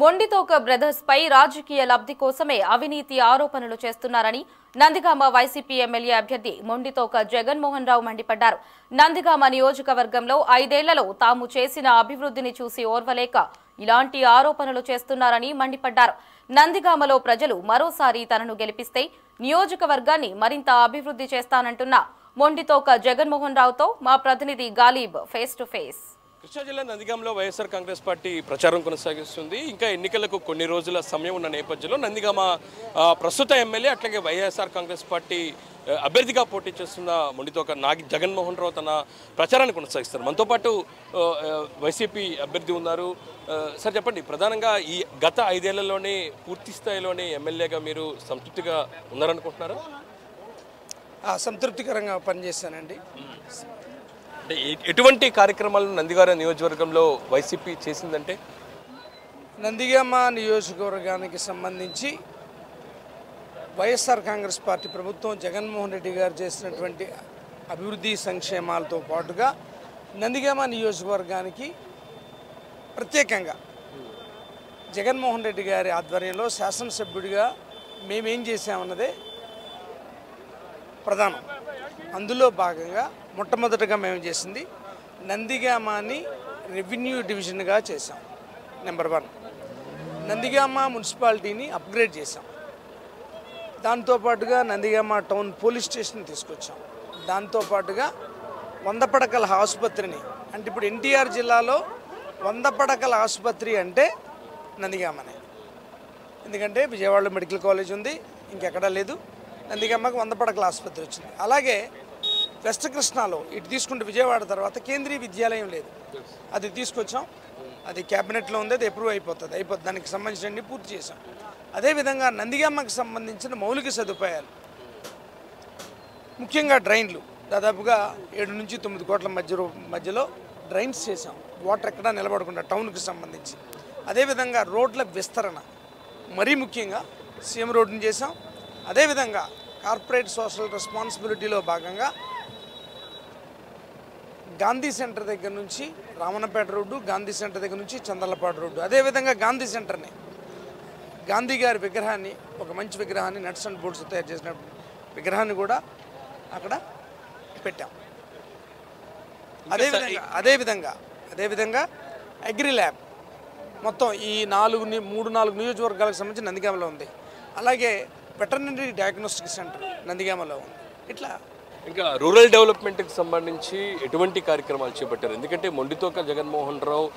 Mondithoka brothers పై రాజకీయ లబ్ధి కోసమే అవినీతి ఆరోపణలు చేస్తున్నారని నందిగామ వైసీపీ ఎమ్మెల్యే అభ్యర్థి మొండితోక జగన్మోహన్ రావు మండిపడ్డారు. నందిగామ నియోజకవర్గంలో 5 ఏళ్లలో తాము చేసిన అభివృద్ధిని చూసి ఓర్వలేక ఇలాంటి ఆరోపణలు చేస్తున్నారని మండిపడ్డారు. నందిగామలో ప్రజలు మరోసారి తనను గెలిపిస్తే నియోజకవర్గాన్ని మరింత అభివృద్ధి చేస్తానంటున్న మొండితోక జగన్మోహన్ రావుతో మా ప్రతినిధి Ghalib face to face. Krishna జిల్లా నందిగామలో వైఎస్ఆర్ కాంగ్రెస్ పార్టీ ప్రచారం కొనసాగిస్తుంది. ఇంకా ఎన్నికలకు కొన్ని రోజుల సమయం ఉన్న నేపథ్యంలో నందిగామ ప్రస్తుత ఎమ్మెల్యే అట్లాగే వైఎస్ఆర్ కాంగ్రెస్ పార్టీ అభ్యర్థిగా పోటీ చేస్తున్న మొండితోక జగన్మోహన్ రావు తన ప్రచారాన్ని కొనసాగిస్తారు. మనతో పాటు వైసీపీ అభ్యర్థి ఉన్నారు. సార్ చెప్పండి, ప్రధానంగా ఈ గత 5 ఏళ్లలోనే పూర్తి స్థాయిలోనే ఎమ్మెల్యేగా మీరు సంతృప్తిగా ఉన్నారనుకుంటున్నారా? సంతృప్తికరంగా పనిచేశానండి. అంటే ఎటువంటి కార్యక్రమాలు నందిగామ నియోజకవర్గంలో వైసీపీ చేసిందంటే? నందిగామ నియోజకవర్గానికి సంబంధించి వైఎస్ఆర్ కాంగ్రెస్ పార్టీ ప్రభుత్వం జగన్మోహన్ రెడ్డి గారు చేసినటువంటి అభివృద్ధి సంక్షేమాలతో పాటుగా నందిగామ నియోజకవర్గానికి ప్రత్యేకంగా జగన్మోహన్ రెడ్డి గారి ఆధ్వర్యంలో శాసనసభ్యుడిగా మేమేం చేశామన్నదే ప్రధానం. అందులో భాగంగా మొట్టమొదటగా మేము చేసింది నందిగామని రెవెన్యూ డివిజన్గా చేసాం. నెంబర్ 1, నందిగామ మున్సిపాలిటీని అప్గ్రేడ్ చేసాం. దాంతోపాటుగా నందిగామ టౌన్ పోలీస్ స్టేషన్ తీసుకొచ్చాం. దాంతోపాటుగా 100 పడకల ఆసుపత్రిని, అంటే ఇప్పుడు ఎన్టీఆర్ జిల్లాలో 100 పడకల ఆసుపత్రి అంటే నందిగామనే. ఎందుకంటే విజయవాడలో మెడికల్ కాలేజ్ ఉంది, ఇంకెక్కడా లేదు. నందిగామకు 100 పడకల ఆసుపత్రి వచ్చింది. అలాగే వెస్ట్ కృష్ణాలో ఇటు తీసుకుంటే విజయవాడ తర్వాత కేంద్రీయ విద్యాలయం లేదు, అది తీసుకొచ్చాం. అది క్యాబినెట్లో ఉంది, అది అప్రూవ్ అయిపోతుంది. దానికి సంబంధించిన పూర్తి చేసాం. అదేవిధంగా నందిగామకు సంబంధించిన మౌలిక సదుపాయాలు, ముఖ్యంగా డ్రైన్లు, దాదాపుగా 7 నుంచి 9 కోట్ల మధ్యలో డ్రైన్స్ చేసాం. వాటర్ ఎక్కడా నిలబడకుండా టౌన్కి సంబంధించి. అదేవిధంగా రోడ్ల విస్తరణ, మరీ ముఖ్యంగా సీఎం రోడ్డుని చేసాం. అదేవిధంగా కార్పొరేట్ సోషల్ రెస్పాన్సిబిలిటీలో భాగంగా గాంధీ సెంటర్ దగ్గర నుంచి రామన్నపేట రోడ్డు, గాంధీ సెంటర్ దగ్గర నుంచి చందర్లపాడు రోడ్డు, అదేవిధంగా గాంధీ సెంటర్ని, గాంధీ గారి విగ్రహాన్ని, ఒక మంచి విగ్రహాన్ని, నట్స్ అండ్ బోల్ట్స్ తయారు చేసిన విగ్రహాన్ని కూడా అక్కడ పెట్టాం. అదేవిధంగా అగ్రి ల్యాబ్ మొత్తం ఈ 3-4 నియోజకవర్గాలకు సంబంధించి నందిగామలో ఉంది. అలాగే వెటర్నరీ డయాగ్నోస్టిక్ సెంటర్ నందిగామలో ఉంది. ఇట్లా ఇంకా రూరల్ డెవలప్మెంట్కి సంబంధించి ఎటువంటి కార్యక్రమాలు చేపట్టారు? ఎందుకంటే మొండితోక జగన్మోహన్ రావు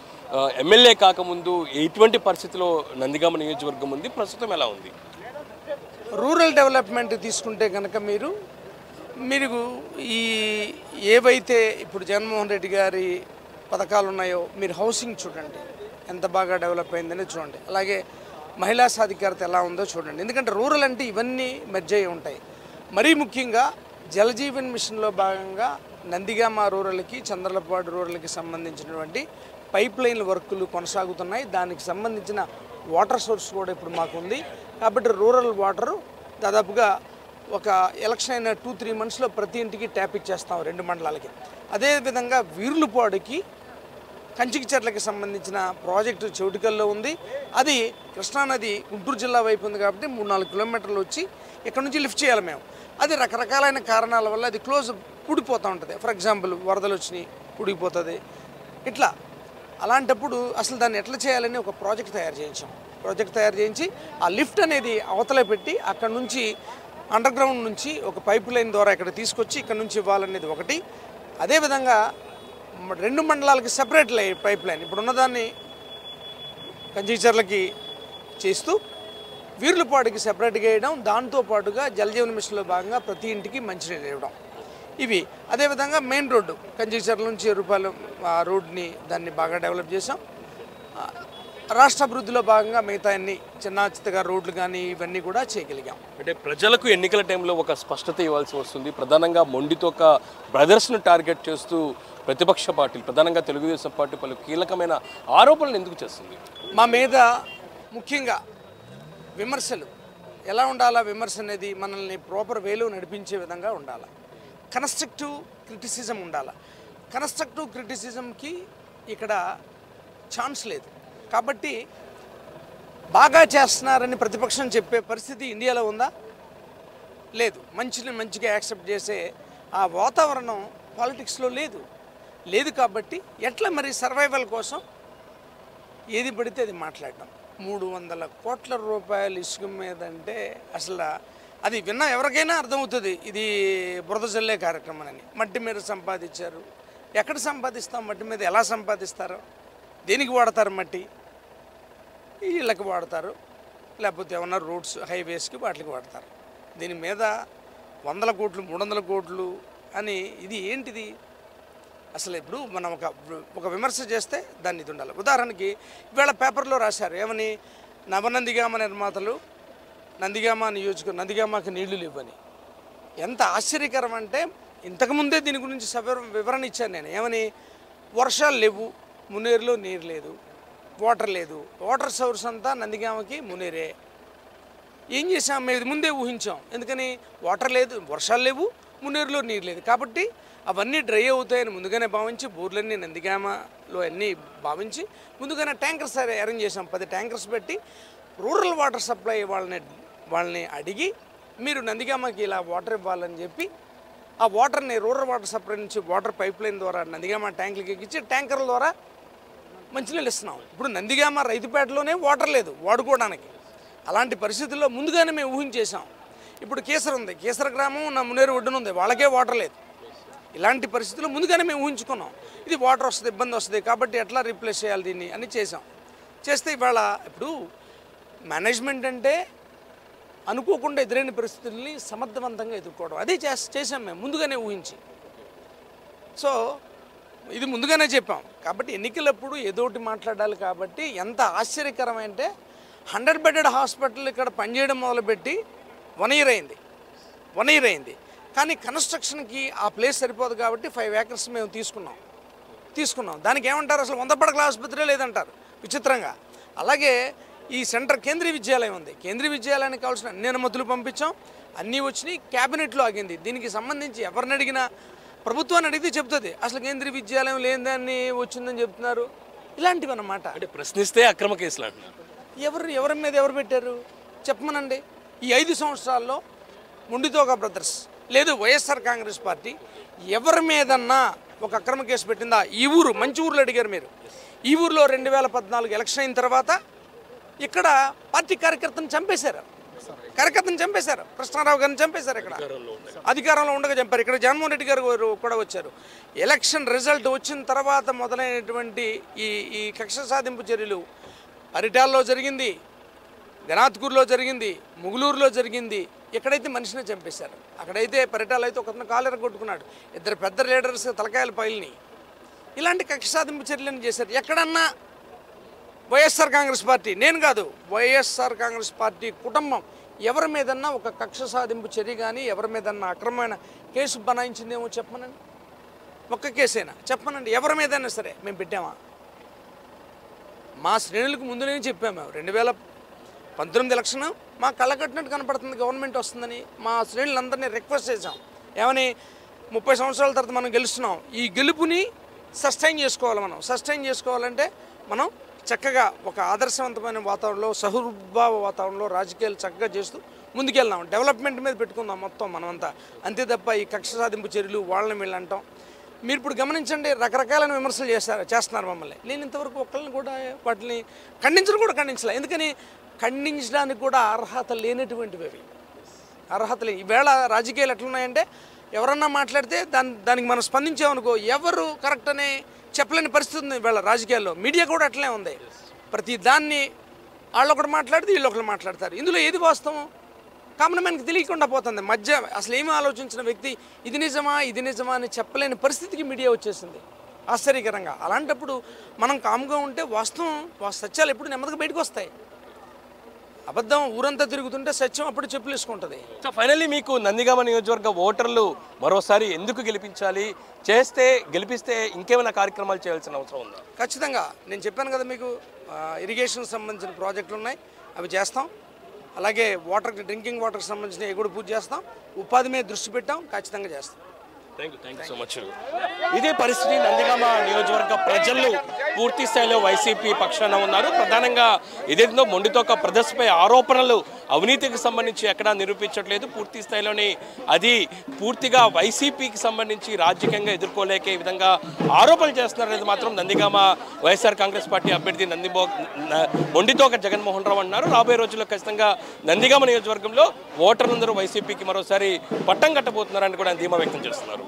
ఎమ్మెల్యే కాకముందు ఎటువంటి పరిస్థితిలో నందిగామ నియోజకవర్గం ఉంది, ప్రస్తుతం ఎలా ఉంది? రూరల్ డెవలప్మెంట్ తీసుకుంటే కనుక మీరు ఈ ఏవైతే ఇప్పుడు జగన్మోహన్ రెడ్డి గారి పథకాలు ఉన్నాయో, మీరు హౌసింగ్ చూడండి ఎంత బాగా డెవలప్ అయిందని చూడండి. అలాగే మహిళా సాధికారత ఎలా ఉందో చూడండి. ఎందుకంటే రూరల్ అంటే ఇవన్నీ మెర్జ్ అయి ఉంటాయి. మరీ ముఖ్యంగా జలజీవన్ మిషన్లో భాగంగా నందిగామ రూరల్కి, చంద్రలపాడు రూరల్కి సంబంధించినటువంటి పైప్ లైన్ వర్కులు కొనసాగుతున్నాయి. దానికి సంబంధించిన వాటర్ సోర్స్ కూడా ఇప్పుడు మాకు ఉంది. కాబట్టి రూరల్ వాటరు దాదాపుగా ఒక ఎలక్షన్ అయిన 2-3 మంత్స్లో ప్రతి ఇంటికి ట్యాప్ ఇచ్చేస్తాం 2 మండలాలకి. అదేవిధంగా వీర్లుపాడుకి, కంచికిచెర్లకి సంబంధించిన ప్రాజెక్టు చౌటికల్లో ఉంది. అది కృష్ణానది గుంటూరు జిల్లా వైపు ఉంది కాబట్టి 3-4 కిలోమీటర్లు వచ్చి ఇక్కడ నుంచి లిఫ్ట్ చేయాలి మేము. అది రకరకాలైన కారణాల వల్ల అది పూడిపోతూ ఉంటుంది. ఫర్ ఎగ్జాంపుల్ వరదలు వచ్చినాయి, పూడిపోతుంది. ఇట్లా అలాంటప్పుడు అసలు దాన్ని ఎట్లా చేయాలని ఒక ప్రాజెక్ట్ తయారు చేయించి ఆ లిఫ్ట్ అనేది అవతల పెట్టి అక్కడ నుంచి అండర్ గ్రౌండ్ నుంచి ఒక పైప్ లైన్ ద్వారా ఇక్కడ తీసుకొచ్చి ఇక్కడ నుంచి ఇవ్వాలనేది ఒకటి. అదేవిధంగా 2 మండలాలకి సెపరేట్ పైప్ లైన్ ఇప్పుడు ఉన్నదాన్ని కంచికిచెర్లకి చేస్తూ వీర్లుపాడుకి సెపరేట్గా వేయడం, దాంతోపాటుగా జలజీవన మిషన్లో భాగంగా ప్రతి ఇంటికి మంచినీళ్ళు ఇవ్వడం, ఇవి. అదేవిధంగా మెయిన్ రోడ్డు కంచికిచెర్ల నుంచి రూపాయలు రోడ్ని దాన్ని బాగా డెవలప్ చేసాం. రాష్ట్ర అభివృద్ధిలో భాగంగా మిగతా అన్ని చిన్నగా రోడ్లు కానీ ఇవన్నీ కూడా చేయగలిగాం. అంటే ప్రజలకు ఎన్నికల టైంలో ఒక స్పష్టత ఇవ్వాల్సి వస్తుంది. ప్రధానంగా మొండితోక బ్రదర్స్ను టార్గెట్ చేస్తూ ప్రతిపక్ష పార్టీలు, ప్రధానంగా తెలుగుదేశం పార్టీ పలు కీలకమైన ఆరోపణలు ఎందుకు చేస్తుంది? మా మీద ముఖ్యంగా విమర్శలు ఎలా ఉండాలా? విమర్శ అనేది మనల్ని ప్రాపర్ వేలో నడిపించే విధంగా ఉండాలి. కన్స్ట్రక్టివ్ క్రిటిసిజం ఉండాలి. కన్స్ట్రక్టివ్ క్రిటిసిజంకి ఇక్కడ ఛాన్స్ లేదు. కాబట్టి బాగా చేస్తున్నారని ప్రతిపక్షం చెప్పే పరిస్థితి ఇండియాలో ఉందా? లేదు. మంచిని మంచిగా యాక్సెప్ట్ చేసే ఆ వాతావరణం పాలిటిక్స్లో లేదు కాబట్టి ఎట్లా మరి సర్వైవల్ కోసం ఏది పడితే అది మాట్లాడడం. 300 కోట్ల రూపాయలు ఇసుక మీద అంటే అసలు అది విన్న ఎవరికైనా అర్థమవుతుంది ఇది బురద జల్లే కార్యక్రమం అని. మట్టి మీద సంపాదించారు. ఎక్కడ సంపాదిస్తాం? మట్టి మీద ఎలా సంపాదిస్తారో, దేనికి వాడతారు? మట్టి ఇళ్ళకి వాడతారు, లేకపోతే ఏమన్నా రోడ్స్ హైవేస్కి వాటికి వాడతారు. దీని మీద 100 కోట్లు 300 కోట్లు అని ఇది ఏంటిది? అసలు ఇప్పుడు మనం ఒక విమర్శ చేస్తే దాన్ని ఇది ఉండాలి. ఉదాహరణకి ఇవాళ పేపర్లో రాశారు ఏమని, నవనందిగామ నిర్మాతలు నందిగామకి నీళ్లు లేవని. ఎంత ఆశ్చర్యకరం అంటే ఇంతకుముందే దీని గురించి వివరణ ఇచ్చాను నేను. ఏమని, వర్షాలు లేవు, మునేరులో నీరు లేదు, వాటర్ లేదు, వాటర్ సోర్స్ అంతా నందిగామకి మునేరే. ఏం చేసాం మేము? ఇది ముందే ఊహించాం. ఎందుకని? వాటర్ లేదు, వర్షాలు లేవు, మునేరులో నీరు లేదు కాబట్టి అవన్నీ డ్రై అవుతాయని ముందుగానే భావించి బోర్లన్నీ నందిగామలో అన్నీ భావించి ముందుగానే ట్యాంకర్స్ అరేంజ్ చేసాం. 10 ట్యాంకర్స్ పెట్టి రూరల్ వాటర్ సప్లై వాళ్ళని అడిగి మీరు నందిగామకి ఇలా వాటర్ ఇవ్వాలని చెప్పి ఆ వాటర్ని రూరల్ వాటర్ సప్లై నుంచి వాటర్ పైప్ లైన్ ద్వారా నందిగామ ట్యాంకులకి ఎక్కించి ట్యాంకర్ల ద్వారా మంచినీళ్ళు ఇస్తున్నాం. ఇప్పుడు నందిగామ రైతుపేటలోనే వాటర్ లేదు వాడుకోవడానికి. అలాంటి పరిస్థితుల్లో ముందుగానే మేము ఊహించేసాం. ఇప్పుడు కేసర ఉంది, కేసర గ్రామం నా మునేరు ఒడ్డున ఉంది, వాళ్ళకే వాటర్ లేదు. ఇలాంటి పరిస్థితుల్లో ముందుగానే మేము ఊహించుకున్నాం ఇది వాటర్ వస్తుంది, ఇబ్బంది వస్తుంది కాబట్టి ఎట్లా రీప్లేస్ చేయాలి దీన్ని అని చేసాం. చేస్తే ఇవాళ ఇప్పుడు మేనేజ్మెంట్ అంటే అనుకోకుండా ఎదురైన పరిస్థితుల్ని సమర్థవంతంగా ఎదుర్కోవడం, అదే చేసాం మేము ముందుగానే ఊహించి. సో ఇది ముందుగానే చెప్పాం కాబట్టి ఎన్నికలప్పుడు ఏదోటి మాట్లాడాలి. కాబట్టి ఎంత ఆశ్చర్యకరమంటే 100 బెడెడ్ హాస్పిటల్ ఇక్కడ పనిచేయడం మొదలుపెట్టి 1 year అయింది. కానీ కన్స్ట్రక్షన్కి ఆ ప్లేస్ సరిపోదు కాబట్టి 5 acres మేము తీసుకున్నాం. దానికి ఏమంటారు? అసలు 100 పడకల ఆసుపత్రి లేదంటారు విచిత్రంగా. అలాగే ఈ సెంటర్ కేంద్రీయ విద్యాలయం ఉంది. కేంద్రీయ విద్యాలయానికి కావాల్సిన అన్ని అనుమతులు పంపించాం, అన్నీ వచ్చినాయి, క్యాబినెట్లో ఆగింది. దీనికి సంబంధించి ఎవరిని అడిగినా ప్రభుత్వాన్ని అడిగితే చెప్తుంది అసలు కేంద్రీయ విద్యాలయం లేదని వచ్చిందని చెప్తున్నారు. ఇలాంటివి అన్నమాట. అంటే ప్రశ్నిస్తే అక్రమ కేసులు అంటున్నారు. ఎవరి మీద ఎవరు పెట్టారు చెప్పమనండి. ఈ 5 సంవత్సరాల్లో ముండితోక బ్రదర్స్ లేదు వైఎస్ఆర్ కాంగ్రెస్ పార్టీ ఎవరి మీదన్నా ఒక అక్రమ కేసు పెట్టిందా? ఈ ఊరు మంచి ఊర్లో అడిగారు మీరు. ఈ ఊరిలో 2014 ఎలక్షన్ అయిన తర్వాత ఇక్కడ పార్టీ కార్యకర్తను చంపేశారు. కృష్ణారావు గారిని చంపేశారు. ఇక్కడ అధికారంలో ఉండగా చంపారు. ఇక్కడ జగన్మోహన్ రెడ్డి గారు కూడా వచ్చారు. ఎలక్షన్ రిజల్ట్ వచ్చిన తర్వాత మొదలైనటువంటి ఈ కక్ష సాధింపు చర్యలు పరిటాల్లో జరిగింది, గనాత్కూరులో జరిగింది, ముగులూరులో జరిగింది. ఎక్కడైతే మనిషిని చంపేశారు, అక్కడైతే పరిటాలు అయితే ఒకరిని కాలెర కొట్టుకున్నాడు, 2 పెద్ద లీడర్స్ తలకాయల పైల్ని. ఇలాంటి కక్ష సాధింపు చర్యలను చేశారు. ఎక్కడన్నా వైఎస్ఆర్ కాంగ్రెస్ పార్టీ, నేను కాదు, వైఎస్ఆర్ కాంగ్రెస్ పార్టీ కుటుంబం ఎవరి మీదన్నా ఒక కక్ష సాధింపు చర్య కానీ ఎవరి మీదన్నా అక్రమమైన కేసు బనాయించిందేమో చెప్పమనండి. ఒక్క కేసైనా చెప్పమనండి. ఎవరి మీదైనా సరే మేము పెట్టామా? మా శ్రేణులకు ముందు నేను చెప్పాము 2019 ఎలక్షన్ మా కళ్ళకట్టినట్టు కనపడుతుంది, గవర్నమెంట్ వస్తుందని మా శ్రేణులందరినీ రిక్వెస్ట్ చేసాం. ఏమని, 30 సంవత్సరాల తర్వాత మనం గెలుస్తున్నాం, ఈ గెలుపుని సస్టైన్ చేసుకోవాలంటే మనం చక్కగా ఒక ఆదర్శవంతమైన వాతావరణంలో సహృద్భావ వాతావరణంలో రాజకీయాలు చక్కగా చేస్తూ ముందుకెళ్దాం, డెవలప్మెంట్ మీద పెట్టుకుందాం మొత్తం మనమంతా. అంతే తప్ప ఈ కక్ష సాధింపు చర్యలు వాళ్ళని వీళ్ళు అంటాం. మీరు ఇప్పుడు గమనించండి, రకరకాలైన విమర్శలు చేస్తున్నారు మమ్మల్ని. నేను ఇంతవరకు ఒక్కళ్ళని కూడా వాటిని ఖండించలే. ఎందుకని? ఖండించడానికి కూడా అర్హత లేనటువంటివి అవి. అర్హత లేని ఈవేళ రాజకీయాలు ఎట్లున్నాయంటే ఎవరన్నా మాట్లాడితే దానికి మనం స్పందించామనుకో ఎవరు కరెక్ట్ అనే చెప్పలేని పరిస్థితి ఉంది ఈవేళ రాజకీయాల్లో. మీడియా కూడా అట్లే ఉంది. ప్రతి దాన్ని వాళ్ళొకటి మాట్లాడితే వీళ్ళొకరు మాట్లాడతారు. ఇందులో ఏది వాస్తవం కామన్ మ్యాన్కి తెలియకుండా పోతుంది. మధ్య అసలు ఏమీ ఆలోచించిన వ్యక్తి ఇది నిజమా అని చెప్పలేని పరిస్థితికి మీడియా వచ్చేసింది ఆశ్చర్యకరంగా. అలాంటప్పుడు మనం కామ్గా ఉంటే సత్యాలు ఎప్పుడు నెమ్మదిగా బయటకు వస్తాయి. అబద్ధం ఊరంతా తిరుగుతుంటే సత్యం అప్పుడు చెప్పులేసుకుంటుంది. సో ఫైనల్లీ మీకు నందిగామ నియోజకవర్గ ఓటర్లు మరోసారి ఎందుకు గెలిపిస్తే ఇంకేమైనా కార్యక్రమాలు చేయాల్సిన అవసరం ఉందా? ఖచ్చితంగా నేను చెప్పాను కదా మీకు, ఇరిగేషన్ సంబంధించిన ప్రాజెక్టులు ఉన్నాయి, అవి చేస్తాం. అలాగే డ్రింకింగ్ వాటర్కి సంబంధించిన ఎగుడు పూజ చేస్తాం. ఉపాధి మీద దృష్టి పెట్టాం, ఖచ్చితంగా చేస్తాం. Thank you so much. ఇదే పరిస్థితి నందిగామ నియోజకవర్గ ప్రజలు పూర్తి స్థాయిలో వైసీపీ పక్షాన ఉన్నారు. ప్రధానంగా ఏదైతుందో మొండితోక ప్రదర్శనపై ఆరోపణలు అవినీతికి సంబంధించి ఎక్కడా నిరూపించట్లేదు. పూర్తి స్థాయిలోని అది పూర్తిగా వైసీపీకి సంబంధించి రాజకీయంగా ఎదుర్కోలేక ఈ విధంగా ఆరోపణలు చేస్తున్నారనేది మాత్రం నందిగామ వైఎస్ఆర్ కాంగ్రెస్ పార్టీ అభ్యర్థి మొండితోక జగన్మోహన్ రావు అన్నారు. రాబోయే రోజుల్లో ఖచ్చితంగా నందిగామ నియోజకవర్గంలో ఓటర్లందరూ వైసీపీకి మరోసారి పట్టం కట్టబోతున్నారని కూడా ధీమా వ్యక్తం చేస్తున్నారు.